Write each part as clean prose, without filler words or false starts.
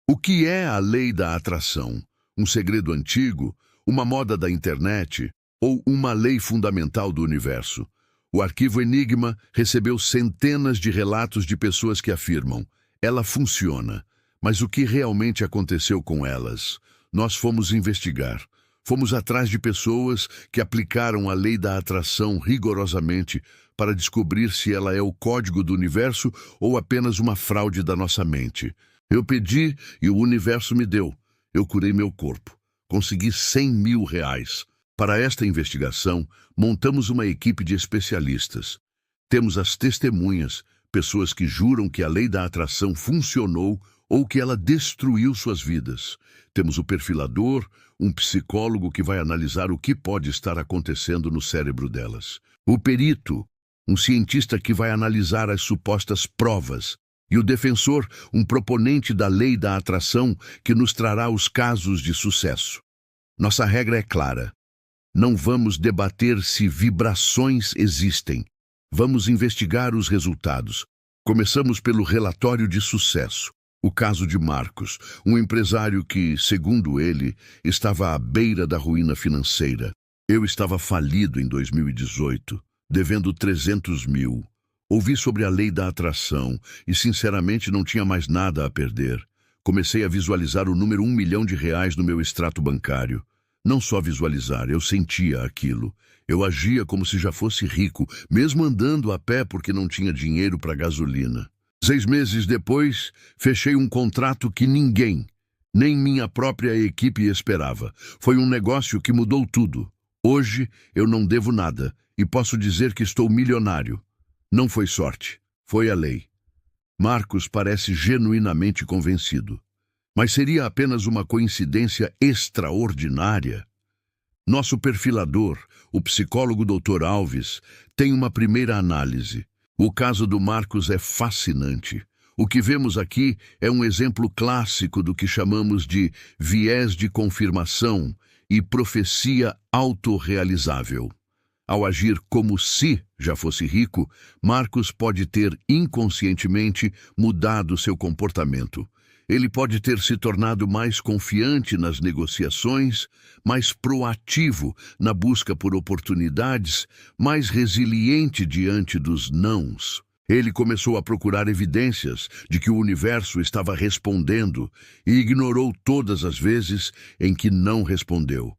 O que é a lei da atração? Um segredo antigo? Uma moda da internet? Ou uma lei fundamental do universo? O arquivo Enigma recebeu centenas de relatos de pessoas que afirmam: ela funciona. Mas o que realmente aconteceu com elas? Nós fomos investigar. Fomos atrás de pessoas que aplicaram a lei da atração rigorosamente para descobrir se ela é o código do universo ou apenas uma fraude da nossa mente. Eu pedi e o universo me deu. Eu curei meu corpo. Consegui R$ 100.000. Para esta investigação, montamos uma equipe de especialistas. Temos as testemunhas, pessoas que juram que a lei da atração funcionou ou que ela destruiu suas vidas. Temos o perfilador, um psicólogo que vai analisar o que pode estar acontecendo no cérebro delas. O perito, um cientista que vai analisar as supostas provas. E o defensor, um proponente da lei da atração que nos trará os casos de sucesso. Nossa regra é clara. Não vamos debater se vibrações existem. Vamos investigar os resultados. Começamos pelo relatório de sucesso. O caso de Marcos, um empresário que, segundo ele, estava à beira da ruína financeira. Eu estava falido em 2018, devendo 300 mil. Ouvi sobre a lei da atração e, sinceramente, não tinha mais nada a perder. Comecei a visualizar o número R$ 1 milhão no meu extrato bancário. Não só visualizar, eu sentia aquilo. Eu agia como se já fosse rico, mesmo andando a pé porque não tinha dinheiro para gasolina. 6 meses depois, fechei um contrato que ninguém, nem minha própria equipe esperava. Foi um negócio que mudou tudo. Hoje, eu não devo nada e posso dizer que estou milionário. Não foi sorte, foi a lei. Marcos parece genuinamente convencido. Mas seria apenas uma coincidência extraordinária? Nosso perfilador, o psicólogo Dr. Alves, tem uma primeira análise. O caso do Marcos é fascinante. O que vemos aqui é um exemplo clássico do que chamamos de viés de confirmação e profecia autorrealizável. Ao agir como se já fosse rico, Marcos pode ter inconscientemente mudado seu comportamento. Ele pode ter se tornado mais confiante nas negociações, mais proativo na busca por oportunidades, mais resiliente diante dos nãos. Ele começou a procurar evidências de que o universo estava respondendo e ignorou todas as vezes em que não respondeu.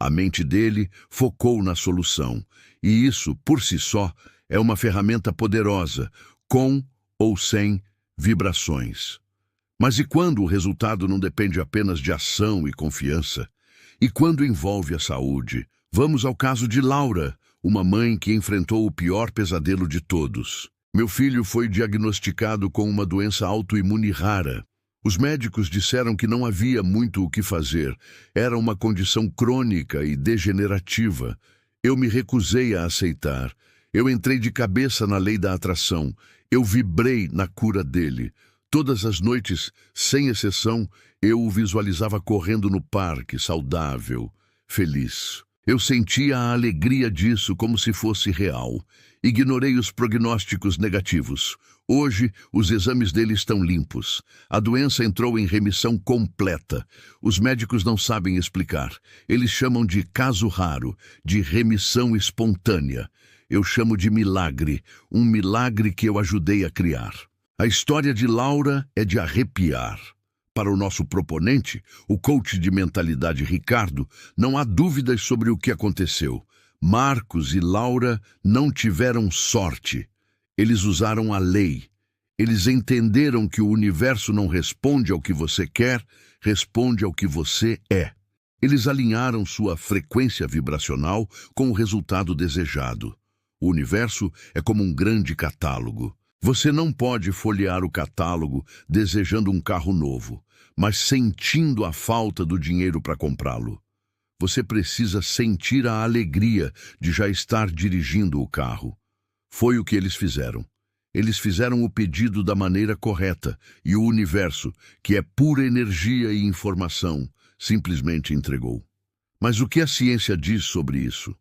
A mente dele focou na solução, e isso, por si só, é uma ferramenta poderosa, com ou sem vibrações. Mas e quando o resultado não depende apenas de ação e confiança? E quando envolve a saúde? Vamos ao caso de Laura, uma mãe que enfrentou o pior pesadelo de todos. Meu filho foi diagnosticado com uma doença autoimune rara. Os médicos disseram que não havia muito o que fazer. Era uma condição crônica e degenerativa. Eu me recusei a aceitar. Eu entrei de cabeça na lei da atração. Eu vibrei na cura dele. Todas as noites, sem exceção, eu o visualizava correndo no parque, saudável, feliz. Eu sentia a alegria disso como se fosse real. Ignorei os prognósticos negativos. Hoje, os exames dele estão limpos. A doença entrou em remissão completa. Os médicos não sabem explicar. Eles chamam de caso raro, de remissão espontânea. Eu chamo de milagre, um milagre que eu ajudei a criar. A história de Laura é de arrepiar. Para o nosso proponente, o coach de mentalidade Ricardo, não há dúvidas sobre o que aconteceu. Marcos e Laura não tiveram sorte. Eles usaram a lei. Eles entenderam que o universo não responde ao que você quer, responde ao que você é. Eles alinharam sua frequência vibracional com o resultado desejado. O universo é como um grande catálogo. Você não pode folhear o catálogo desejando um carro novo, mas sentindo a falta do dinheiro para comprá-lo. Você precisa sentir a alegria de já estar dirigindo o carro. Foi o que eles fizeram. Eles fizeram o pedido da maneira correta e o universo, que é pura energia e informação, simplesmente entregou. Mas o que a ciência diz sobre isso?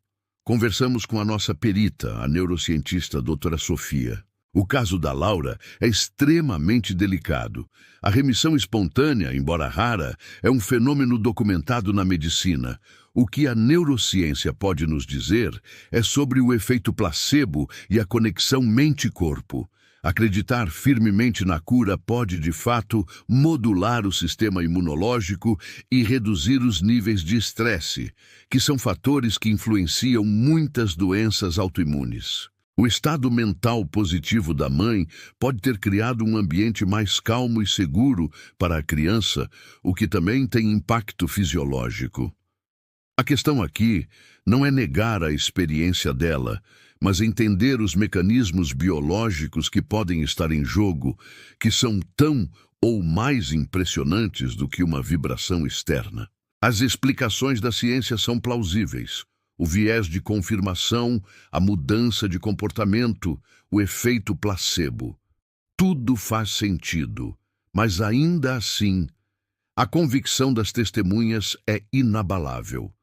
Conversamos com a nossa perita, a neurocientista doutora Sofia. O caso da Laura é extremamente delicado. A remissão espontânea, embora rara, é um fenômeno documentado na medicina. O que a neurociência pode nos dizer é sobre o efeito placebo e a conexão mente-corpo. Acreditar firmemente na cura pode, de fato, modular o sistema imunológico e reduzir os níveis de estresse, que são fatores que influenciam muitas doenças autoimunes. O estado mental positivo da mãe pode ter criado um ambiente mais calmo e seguro para a criança, o que também tem impacto fisiológico. A questão aqui não é negar a experiência dela, mas entender os mecanismos biológicos que podem estar em jogo, que são tão ou mais impressionantes do que uma vibração externa. As explicações da ciência são plausíveis. O viés de confirmação, a mudança de comportamento, o efeito placebo. Tudo faz sentido, mas ainda assim, a convicção das testemunhas é inabalável.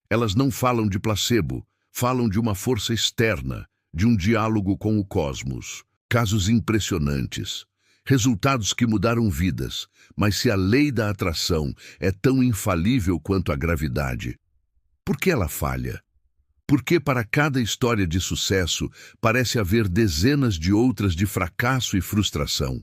Elas não falam de placebo, falam de uma força externa, de um diálogo com o cosmos. Casos impressionantes, resultados que mudaram vidas, mas se a lei da atração é tão infalível quanto a gravidade, por que ela falha? Porque para cada história de sucesso parece haver dezenas de outras de fracasso e frustração.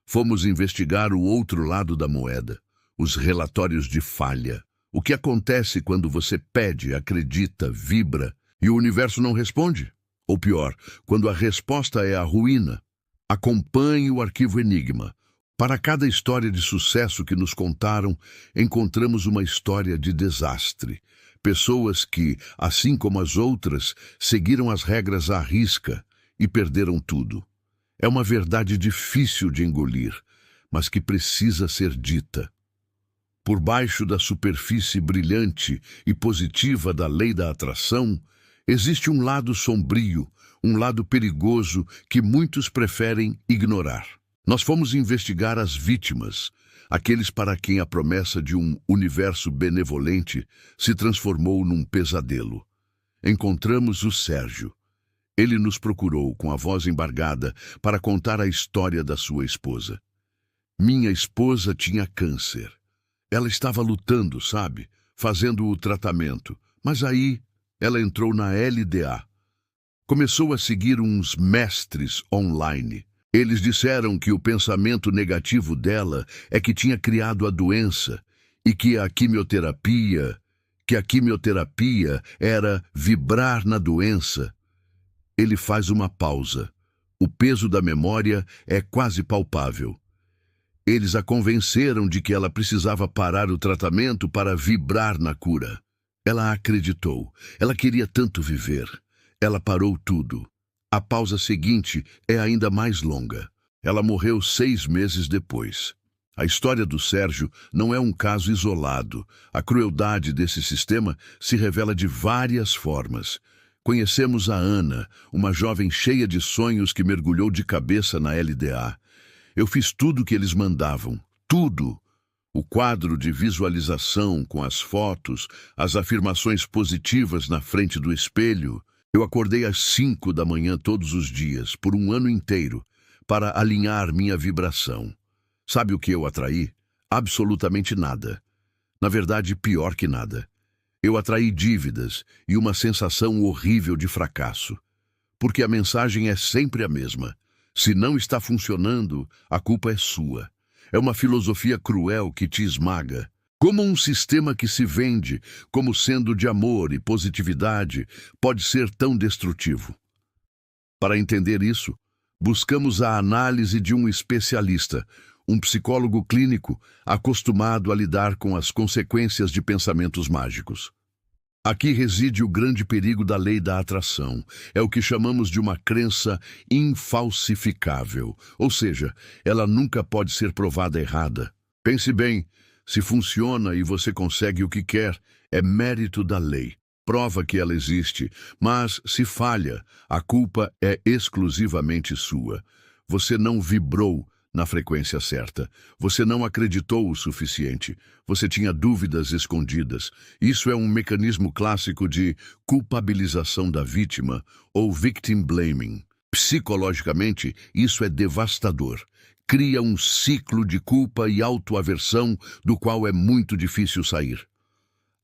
Fomos investigar o outro lado da moeda, os relatórios de falha. O que acontece quando você pede, acredita, vibra e o universo não responde? Ou pior, quando a resposta é a ruína. Acompanhe o Arquivo Enigma. Para cada história de sucesso que nos contaram, encontramos uma história de desastre. Pessoas que, assim como as outras, seguiram as regras à risca e perderam tudo. É uma verdade difícil de engolir, mas que precisa ser dita. Por baixo da superfície brilhante e positiva da lei da atração, existe um lado sombrio, um lado perigoso que muitos preferem ignorar. Nós fomos investigar as vítimas, aqueles para quem a promessa de um universo benevolente se transformou num pesadelo. Encontramos o Sérgio. Ele nos procurou com a voz embargada para contar a história da sua esposa. Minha esposa tinha câncer. Ela estava lutando, sabe? Fazendo o tratamento. Mas aí ela entrou na LDA. Começou a seguir uns mestres online. Eles disseram que o pensamento negativo dela é que tinha criado a doença e que a quimioterapia era vibrar na doença. Ele faz uma pausa. O peso da memória é quase palpável. Eles a convenceram de que ela precisava parar o tratamento para vibrar na cura. Ela acreditou. Ela queria tanto viver. Ela parou tudo. A pausa seguinte é ainda mais longa. Ela morreu 6 meses depois. A história do Sérgio não é um caso isolado. A crueldade desse sistema se revela de várias formas. Conhecemos a Ana, uma jovem cheia de sonhos que mergulhou de cabeça na LDA. Eu fiz tudo o que eles mandavam. Tudo. O quadro de visualização com as fotos, as afirmações positivas na frente do espelho. Eu acordei às 5 da manhã todos os dias, por um ano inteiro, para alinhar minha vibração. Sabe o que eu atraí? Absolutamente nada. Na verdade, pior que nada. Eu atraí dívidas e uma sensação horrível de fracasso. Porque a mensagem é sempre a mesma. Se não está funcionando, a culpa é sua. É uma filosofia cruel que te esmaga. Como um sistema que se vende como sendo de amor e positividade pode ser tão destrutivo? Para entender isso, buscamos a análise de um especialista, um psicólogo clínico acostumado a lidar com as consequências de pensamentos mágicos. Aqui reside o grande perigo da lei da atração. É o que chamamos de uma crença infalsificável, ou seja, ela nunca pode ser provada errada. Pense bem. Se funciona e você consegue o que quer, é mérito da lei. Prova que ela existe. Mas, se falha, a culpa é exclusivamente sua. Você não vibrou na frequência certa. Você não acreditou o suficiente. Você tinha dúvidas escondidas. Isso é um mecanismo clássico de culpabilização da vítima ou victim blaming. Psicologicamente, isso é devastador. Cria um ciclo de culpa e autoaversão do qual é muito difícil sair.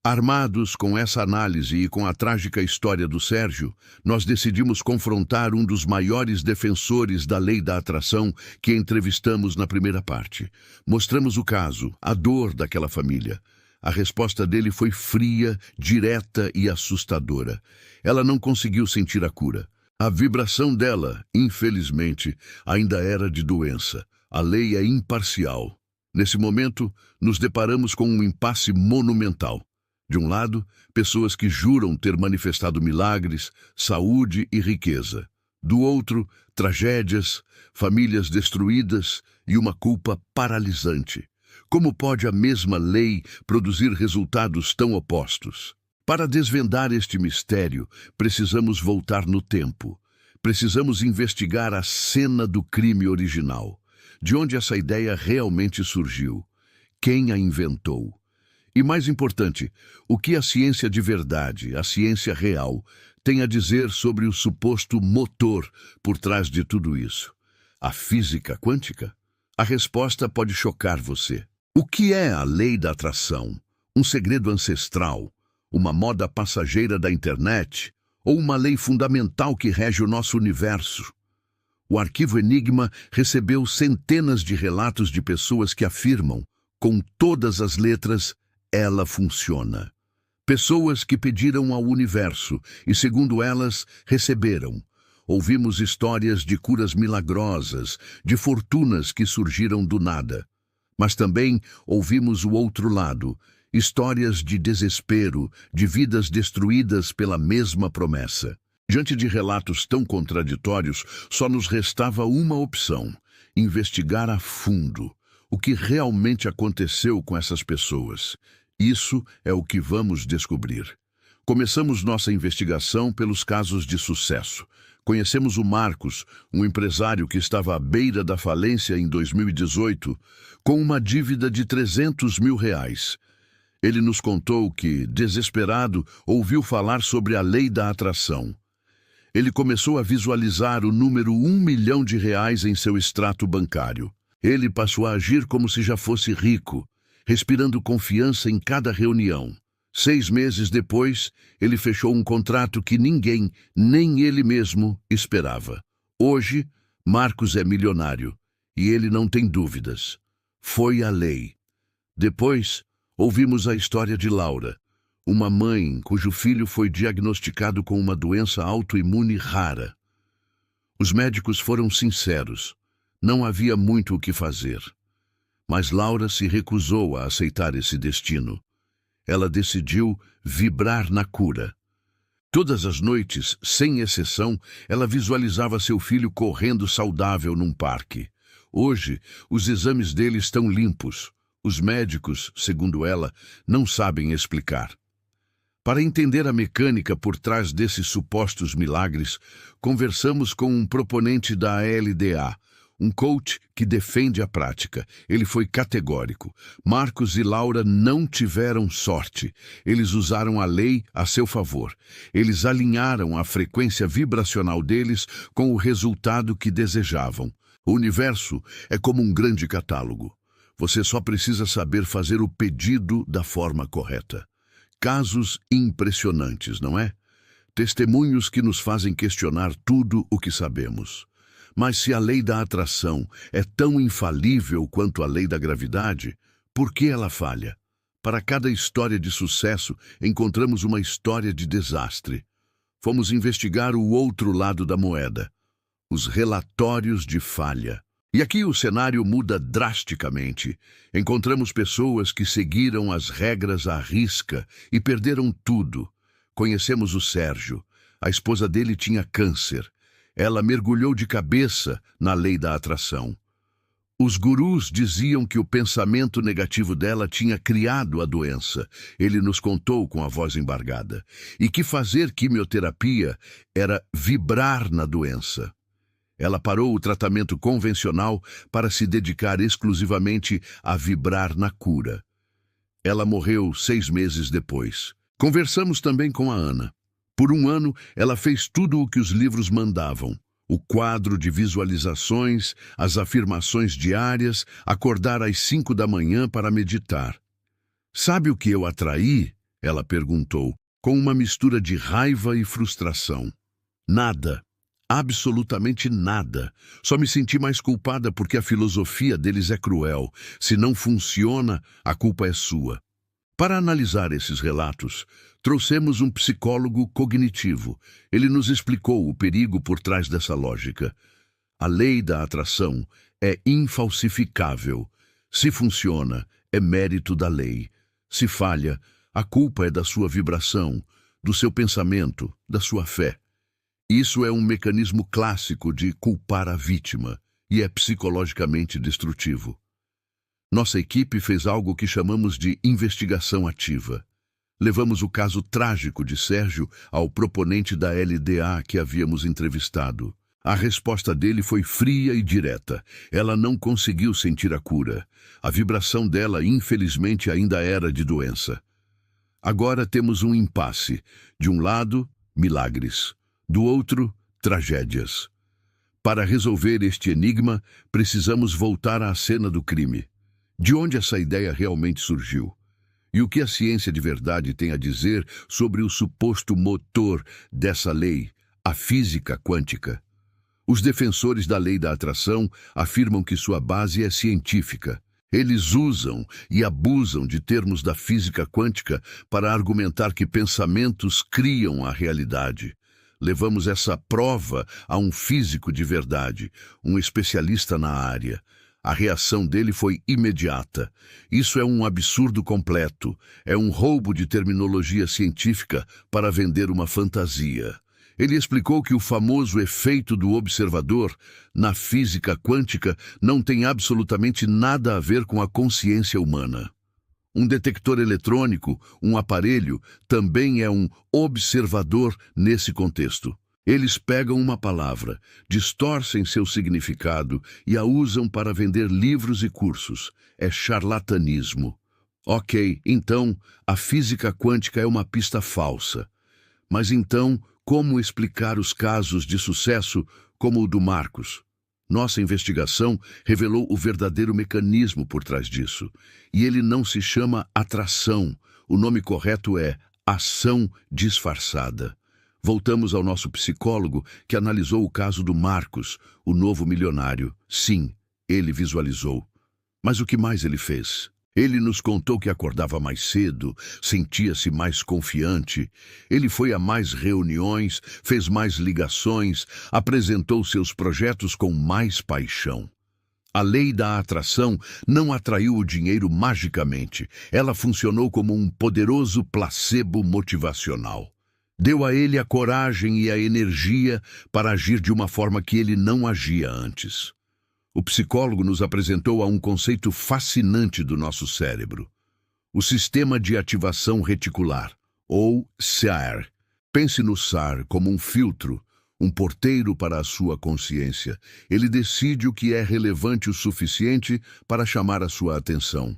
Armados com essa análise e com a trágica história do Sérgio, nós decidimos confrontar um dos maiores defensores da lei da atração que entrevistamos na primeira parte. Mostramos o caso, a dor daquela família. A resposta dele foi fria, direta e assustadora. Ela não conseguiu sentir a cura. A vibração dela, infelizmente, ainda era de doença. A lei é imparcial. Nesse momento, nos deparamos com um impasse monumental. De um lado, pessoas que juram ter manifestado milagres, saúde e riqueza. Do outro, tragédias, famílias destruídas e uma culpa paralisante. Como pode a mesma lei produzir resultados tão opostos? Para desvendar este mistério, precisamos voltar no tempo. Precisamos investigar a cena do crime original. De onde essa ideia realmente surgiu? Quem a inventou? E mais importante, o que a ciência de verdade, a ciência real, tem a dizer sobre o suposto motor por trás de tudo isso? A física quântica? A resposta pode chocar você. O que é a lei da atração? Um segredo ancestral? Uma moda passageira da internet? Ou uma lei fundamental que rege o nosso universo? O arquivo Enigma recebeu centenas de relatos de pessoas que afirmam, com todas as letras, ela funciona. Pessoas que pediram ao universo e, segundo elas, receberam. Ouvimos histórias de curas milagrosas, de fortunas que surgiram do nada. Mas também ouvimos o outro lado, histórias de desespero, de vidas destruídas pela mesma promessa. Diante de relatos tão contraditórios, só nos restava uma opção: investigar a fundo o que realmente aconteceu com essas pessoas. Isso é o que vamos descobrir. Começamos nossa investigação pelos casos de sucesso. Conhecemos o Marcos, um empresário que estava à beira da falência em 2018, com uma dívida de R$300 mil. Ele nos contou que, desesperado, ouviu falar sobre a lei da atração. Ele começou a visualizar o número 1 milhão de reais em seu extrato bancário. Ele passou a agir como se já fosse rico, respirando confiança em cada reunião. 6 meses depois, ele fechou um contrato que ninguém, nem ele mesmo, esperava. Hoje, Marcos é milionário, e ele não tem dúvidas. Foi a lei. Depois, ouvimos a história de Laura, uma mãe cujo filho foi diagnosticado com uma doença autoimune rara. Os médicos foram sinceros. Não havia muito o que fazer. Mas Laura se recusou a aceitar esse destino. Ela decidiu vibrar na cura. Todas as noites, sem exceção, ela visualizava seu filho correndo saudável num parque. Hoje, os exames dele estão limpos. Os médicos, segundo ela, não sabem explicar. Para entender a mecânica por trás desses supostos milagres, conversamos com um proponente da ALDA, um coach que defende a prática. Ele foi categórico. Marcos e Laura não tiveram sorte. Eles usaram a lei a seu favor. Eles alinharam a frequência vibracional deles com o resultado que desejavam. O universo é como um grande catálogo. Você só precisa saber fazer o pedido da forma correta. Casos impressionantes, não é? Testemunhos que nos fazem questionar tudo o que sabemos. Mas se a lei da atração é tão infalível quanto a lei da gravidade, por que ela falha? Para cada história de sucesso, encontramos uma história de desastre. Fomos investigar o outro lado da moeda, os relatórios de falha. E aqui o cenário muda drasticamente. Encontramos pessoas que seguiram as regras à risca e perderam tudo. Conhecemos o Sérgio. A esposa dele tinha câncer. Ela mergulhou de cabeça na lei da atração. Os gurus diziam que o pensamento negativo dela tinha criado a doença. Ele nos contou com a voz embargada. E que fazer quimioterapia era vibrar na doença. Ela parou o tratamento convencional para se dedicar exclusivamente a vibrar na cura. Ela morreu 6 meses depois. Conversamos também com a Ana. Por 1 ano, ela fez tudo o que os livros mandavam. O quadro de visualizações, as afirmações diárias, acordar às 5 da manhã para meditar. Sabe o que eu atraí? Ela perguntou, com uma mistura de raiva e frustração. Nada. Absolutamente nada. Só me senti mais culpada porque a filosofia deles é cruel. Se não funciona, a culpa é sua. Para analisar esses relatos, trouxemos um psicólogo cognitivo. Ele nos explicou o perigo por trás dessa lógica. A lei da atração é infalsificável. Se funciona, é mérito da lei. Se falha, a culpa é da sua vibração, do seu pensamento, da sua fé. Isso é um mecanismo clássico de culpar a vítima e é psicologicamente destrutivo. Nossa equipe fez algo que chamamos de investigação ativa. Levamos o caso trágico de Sérgio ao proponente da LDA que havíamos entrevistado. A resposta dele foi fria e direta. Ela não conseguiu sentir a cura. A vibração dela, infelizmente, ainda era de doença. Agora temos um impasse. De um lado, milagres. Do outro, tragédias. Para resolver este enigma, precisamos voltar à cena do crime. De onde essa ideia realmente surgiu? E o que a ciência de verdade tem a dizer sobre o suposto motor dessa lei, a física quântica? Os defensores da lei da atração afirmam que sua base é científica. Eles usam e abusam de termos da física quântica para argumentar que pensamentos criam a realidade. Levamos essa prova a um físico de verdade, um especialista na área. A reação dele foi imediata. Isso é um absurdo completo. É um roubo de terminologia científica para vender uma fantasia. Ele explicou que o famoso efeito do observador na física quântica não tem absolutamente nada a ver com a consciência humana. Um detector eletrônico, um aparelho, também é um observador nesse contexto. Eles pegam uma palavra, distorcem seu significado e a usam para vender livros e cursos. É charlatanismo. Ok, então, a física quântica é uma pista falsa. Mas então, como explicar os casos de sucesso como o do Marcos? Nossa investigação revelou o verdadeiro mecanismo por trás disso. E ele não se chama atração. O nome correto é ação disfarçada. Voltamos ao nosso psicólogo que analisou o caso do Marcos, o novo milionário. Sim, ele visualizou. Mas o que mais ele fez? Ele nos contou que acordava mais cedo, sentia-se mais confiante. Ele foi a mais reuniões, fez mais ligações, apresentou seus projetos com mais paixão. A lei da atração não atraiu o dinheiro magicamente. Ela funcionou como um poderoso placebo motivacional. Deu a ele a coragem e a energia para agir de uma forma que ele não agia antes. O psicólogo nos apresentou a um conceito fascinante do nosso cérebro. O Sistema de Ativação Reticular, ou SAR. Pense no SAR como um filtro, um porteiro para a sua consciência. Ele decide o que é relevante o suficiente para chamar a sua atenção.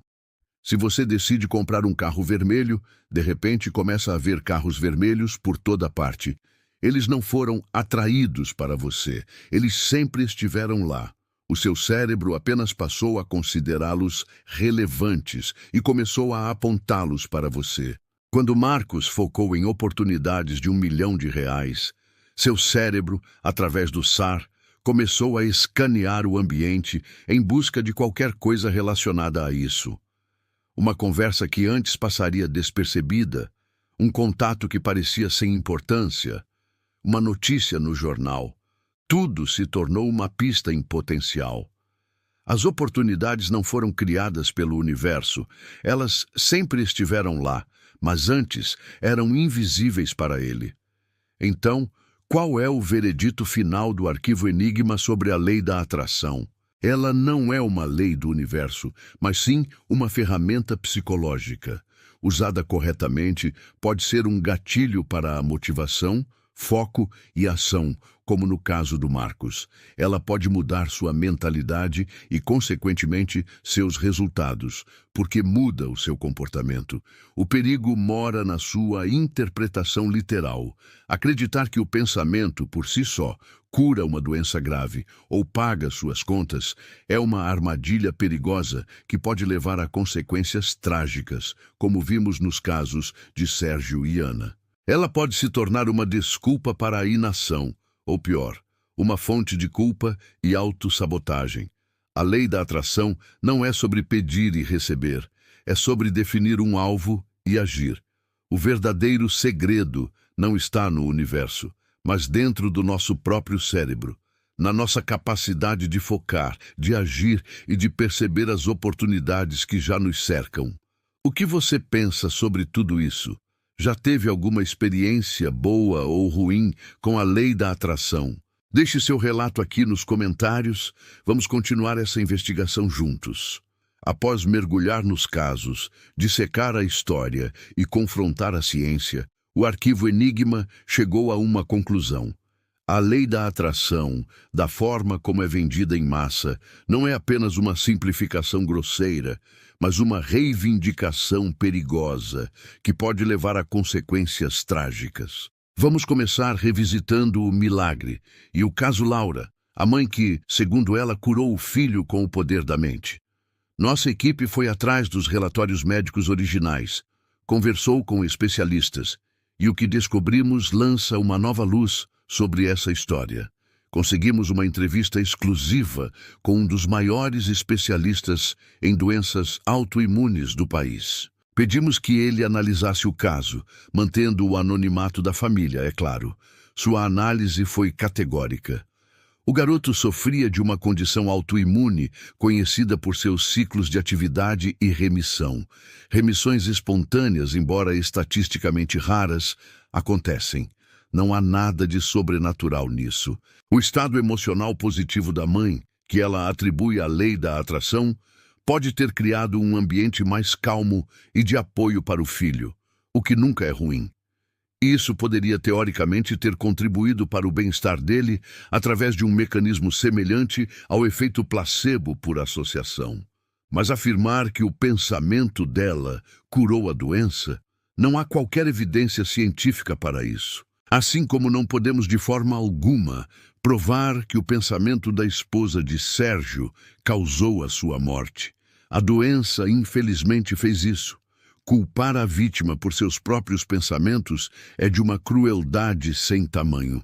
Se você decide comprar um carro vermelho, de repente começa a ver carros vermelhos por toda parte. Eles não foram atraídos para você, eles sempre estiveram lá. O seu cérebro apenas passou a considerá-los relevantes e começou a apontá-los para você. Quando Marcos focou em oportunidades de R$1 milhão, seu cérebro, através do SAR, começou a escanear o ambiente em busca de qualquer coisa relacionada a isso. Uma conversa que antes passaria despercebida, um contato que parecia sem importância, uma notícia no jornal. Tudo se tornou uma pista em potencial. As oportunidades não foram criadas pelo universo, elas sempre estiveram lá, mas antes eram invisíveis para ele. Então, qual é o veredito final do arquivo Enigma sobre a lei da atração? Ela não é uma lei do universo, mas sim uma ferramenta psicológica. Usada corretamente, pode ser um gatilho para a motivação, foco e ação, como no caso do Marcos. Ela pode mudar sua mentalidade e, consequentemente, seus resultados, porque muda o seu comportamento. O perigo mora na sua interpretação literal. Acreditar que o pensamento, por si só, cura uma doença grave ou paga suas contas é uma armadilha perigosa que pode levar a consequências trágicas, como vimos nos casos de Sérgio e Ana. Ela pode se tornar uma desculpa para a inação, ou pior, uma fonte de culpa e autossabotagem. A lei da atração não é sobre pedir e receber, é sobre definir um alvo e agir. O verdadeiro segredo não está no universo, mas dentro do nosso próprio cérebro, na nossa capacidade de focar, de agir e de perceber as oportunidades que já nos cercam. O que você pensa sobre tudo isso? Já teve alguma experiência boa ou ruim com a lei da atração? Deixe seu relato aqui nos comentários. Vamos continuar essa investigação juntos. Após mergulhar nos casos, dissecar a história e confrontar a ciência, o arquivo Enigma chegou a uma conclusão. A lei da atração, da forma como é vendida em massa, não é apenas uma simplificação grosseira, mas uma reivindicação perigosa que pode levar a consequências trágicas. Vamos começar revisitando o milagre e o caso Laura, a mãe que, segundo ela, curou o filho com o poder da mente. Nossa equipe foi atrás dos relatórios médicos originais, conversou com especialistas e o que descobrimos lança uma nova luz sobre essa história. Conseguimos uma entrevista exclusiva com um dos maiores especialistas em doenças autoimunes do país. Pedimos que ele analisasse o caso, mantendo o anonimato da família, é claro. Sua análise foi categórica. O garoto sofria de uma condição autoimune conhecida por seus ciclos de atividade e remissão. Remissões espontâneas, embora estatisticamente raras, acontecem. Não há nada de sobrenatural nisso. O estado emocional positivo da mãe, que ela atribui à lei da atração, pode ter criado um ambiente mais calmo e de apoio para o filho, o que nunca é ruim. Isso poderia teoricamente ter contribuído para o bem-estar dele através de um mecanismo semelhante ao efeito placebo por associação. Mas afirmar que o pensamento dela curou a doença, não há qualquer evidência científica para isso. Assim como não podemos de forma alguma provar que o pensamento da esposa de Sérgio causou a sua morte. A doença, infelizmente, fez isso. Culpar a vítima por seus próprios pensamentos é de uma crueldade sem tamanho.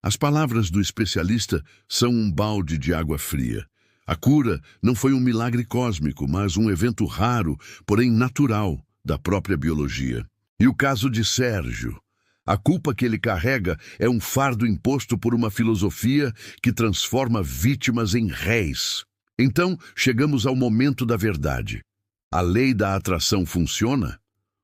As palavras do especialista são um balde de água fria. A cura não foi um milagre cósmico, mas um evento raro, porém natural, da própria biologia. E o caso de Sérgio? A culpa que ele carrega é um fardo imposto por uma filosofia que transforma vítimas em réis. Então, chegamos ao momento da verdade. A lei da atração funciona?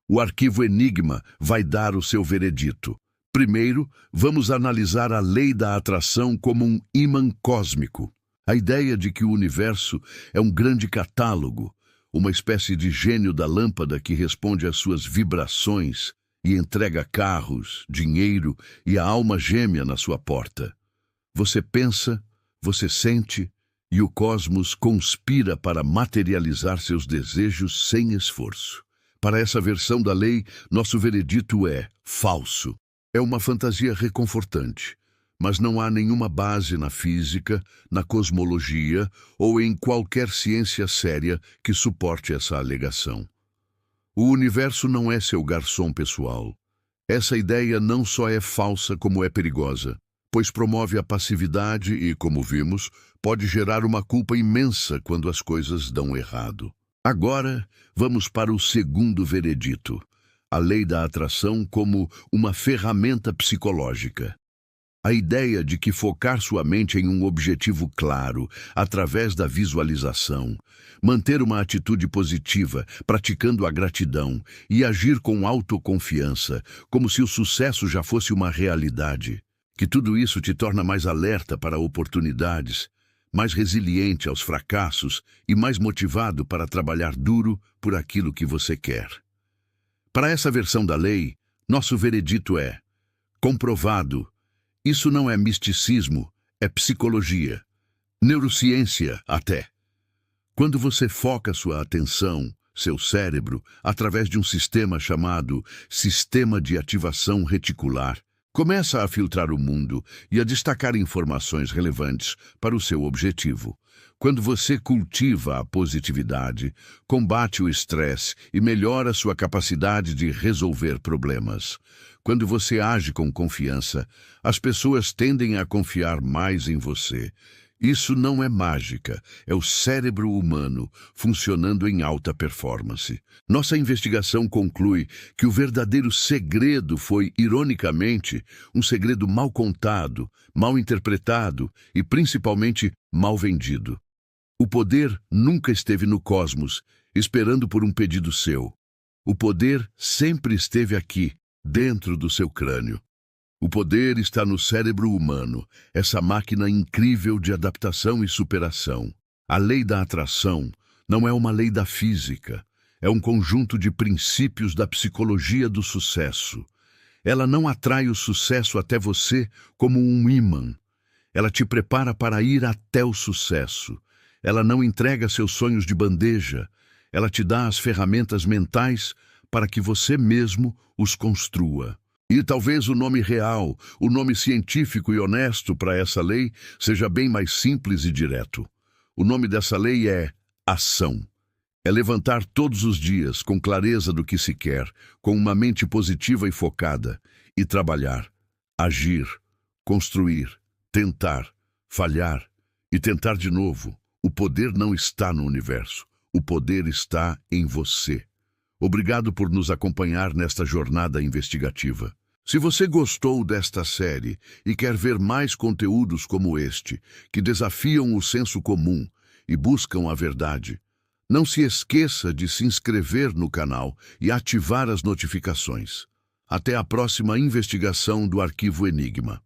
O arquivo Enigma vai dar o seu veredito. Primeiro, vamos analisar a lei da atração como um ímã cósmico. A ideia de que o universo é um grande catálogo, uma espécie de gênio da lâmpada que responde às suas vibrações e entrega carros, dinheiro e a alma gêmea na sua porta. Você pensa, você sente, e o cosmos conspira para materializar seus desejos sem esforço. Para essa versão da lei, nosso veredito é falso. É uma fantasia reconfortante, mas não há nenhuma base na física, na cosmologia ou em qualquer ciência séria que suporte essa alegação. O universo não é seu garçom pessoal. Essa ideia não só é falsa como é perigosa, pois promove a passividade e, como vimos, pode gerar uma culpa imensa quando as coisas dão errado. Agora, vamos para o segundo veredito, a lei da atração como uma ferramenta psicológica. A ideia de que focar sua mente em um objetivo claro, através da visualização, manter uma atitude positiva, praticando a gratidão e agir com autoconfiança, como se o sucesso já fosse uma realidade, que tudo isso te torna mais alerta para oportunidades, mais resiliente aos fracassos e mais motivado para trabalhar duro por aquilo que você quer. Para essa versão da lei, nosso veredito é: Comprovado. Isso não é misticismo, é psicologia. Neurociência, até. Quando você foca sua atenção, seu cérebro, através de um sistema chamado Sistema de Ativação Reticular, começa a filtrar o mundo e a destacar informações relevantes para o seu objetivo. Quando você cultiva a positividade, combate o estresse e melhora sua capacidade de resolver problemas. Quando você age com confiança, as pessoas tendem a confiar mais em você. Isso não é mágica, é o cérebro humano funcionando em alta performance. Nossa investigação conclui que o verdadeiro segredo foi, ironicamente, um segredo mal contado, mal interpretado e, principalmente, mal vendido. O poder nunca esteve no cosmos, esperando por um pedido seu. O poder sempre esteve aqui, dentro do seu crânio. O poder está no cérebro humano, essa máquina incrível de adaptação e superação. A lei da atração não é uma lei da física, é um conjunto de princípios da psicologia do sucesso. Ela não atrai o sucesso até você como um ímã. Ela te prepara para ir até o sucesso. Ela não entrega seus sonhos de bandeja. Ela te dá as ferramentas mentais para que você mesmo os construa. E talvez o nome real, o nome científico e honesto para essa lei seja bem mais simples e direto. O nome dessa lei é ação. É levantar todos os dias com clareza do que se quer, com uma mente positiva e focada, e trabalhar, agir, construir, tentar, falhar e tentar de novo. O poder não está no universo, o poder está em você. Obrigado por nos acompanhar nesta jornada investigativa. Se você gostou desta série e quer ver mais conteúdos como este, que desafiam o senso comum e buscam a verdade, não se esqueça de se inscrever no canal e ativar as notificações. Até a próxima investigação do Arquivo Enigma.